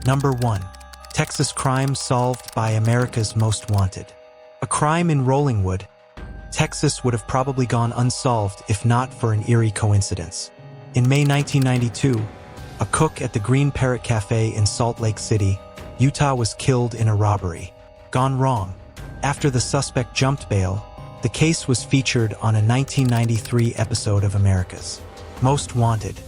Number 1. Texas crime solved by America's Most Wanted. A crime in Rollingwood, Texas would have probably gone unsolved if not for an eerie coincidence. In May 1992, a cook at the Green Parrot Cafe in Salt Lake City, Utah was killed in a robbery. Gone wrong. After the suspect jumped bail, the case was featured on a 1993 episode of America's Most Wanted.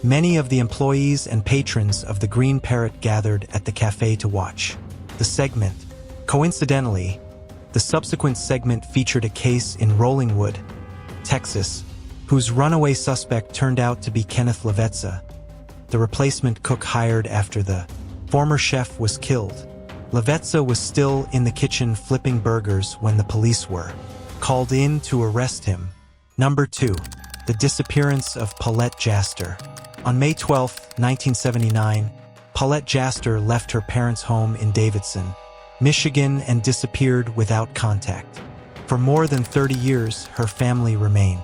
Many of the employees and patrons of the Green Parrot gathered at the cafe to watch the segment. Coincidentally, the subsequent segment featured a case in Rollingwood, Texas, whose runaway suspect turned out to be Kenneth Levetza, the replacement cook hired after the former chef was killed. Levetza was still in the kitchen flipping burgers when the police were called in to arrest him. Number 2. The disappearance of Paulette Jaster. On May 12, 1979, Paulette Jaster left her parents' home in Davidson, Michigan, and disappeared without contact. For more than 30 years, her family remained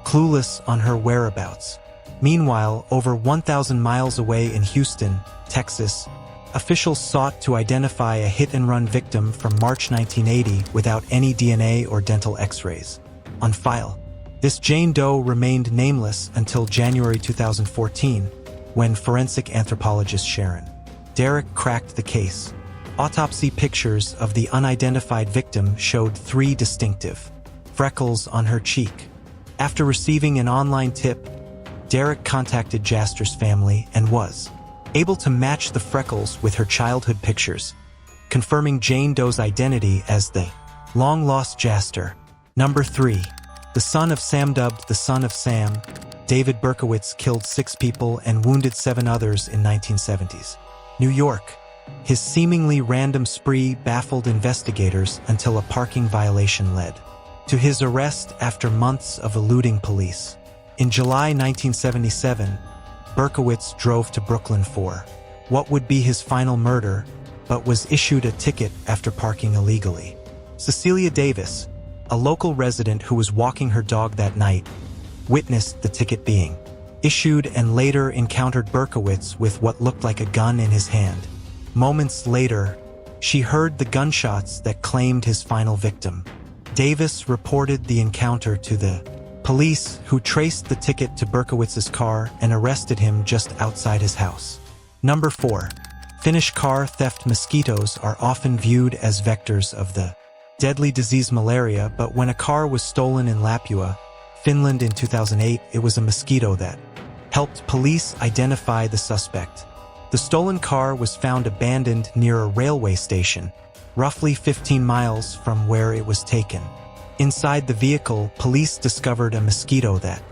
clueless on her whereabouts. Meanwhile, over 1,000 miles away in Houston, Texas, officials sought to identify a hit-and-run victim from March 1980 without any DNA or dental x-rays on file. This Jane Doe remained nameless until January 2014, when forensic anthropologist Sharon Derrick cracked the case. Autopsy pictures of the unidentified victim showed 3 distinctive freckles on her cheek. After receiving an online tip, Derrick contacted Jaster's family and was able to match the freckles with her childhood pictures, confirming Jane Doe's identity as the long-lost Jaster. Number 3. The son of Sam. Dubbed the son of Sam, David Berkowitz killed 6 people and wounded 7 others in 1970s New York. His seemingly random spree baffled investigators until a parking violation led to his arrest after months of eluding police. In July 1977, Berkowitz drove to Brooklyn for what would be his final murder, but was issued a ticket after parking illegally. Cecilia Davis, a local resident who was walking her dog that night, witnessed the ticket being issued and later encountered Berkowitz with what looked like a gun in his hand. Moments later, she heard the gunshots that claimed his final victim. Davis reported the encounter to the police, who traced the ticket to Berkowitz's car and arrested him just outside his house. Number 4. Finnish car theft. Mosquitoes are often viewed as vectors of the deadly disease malaria, but when a car was stolen in Lapua, Finland in 2008, it was a mosquito that helped police identify the suspect. The stolen car was found abandoned near a railway station, roughly 15 miles from where it was taken. Inside the vehicle, police discovered a mosquito that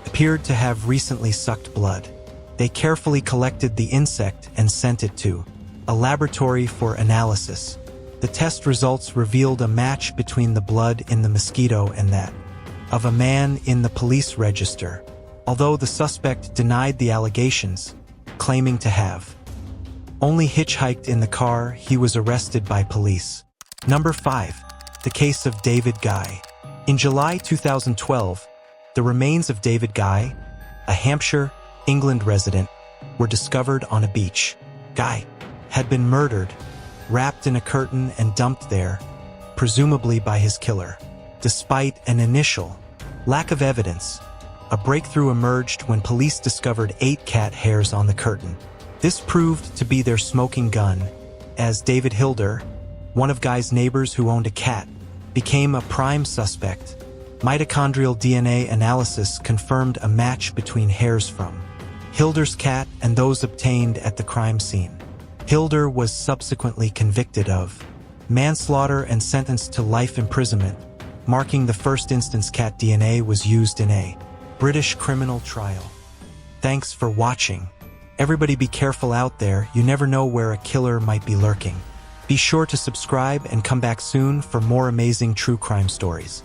appeared to have recently sucked blood. They carefully collected the insect and sent it to a laboratory for analysis. The test results revealed a match between the blood in the mosquito and that of a man in the police register, although the suspect denied the allegations, claiming to have only hitchhiked in the car. He was arrested by police. Number 5. The case of David Guy. In July 2012, the remains of David Guy, a Hampshire, England resident, were discovered on a beach. Guy had been murdered, wrapped in a curtain and dumped there, presumably by his killer. Despite an initial lack of evidence, a breakthrough emerged when police discovered 8 cat hairs on the curtain. This proved to be their smoking gun, as David Hilder, one of Guy's neighbors who owned a cat, became a prime suspect. Mitochondrial DNA analysis confirmed a match between hairs from Hilder's cat and those obtained at the crime scene. Hilder was subsequently convicted of manslaughter and sentenced to life imprisonment, marking the first instance cat DNA was used in a British criminal trial. Thanks for watching. Everybody be careful out there, you never know where a killer might be lurking. Be sure to subscribe and come back soon for more amazing true crime stories.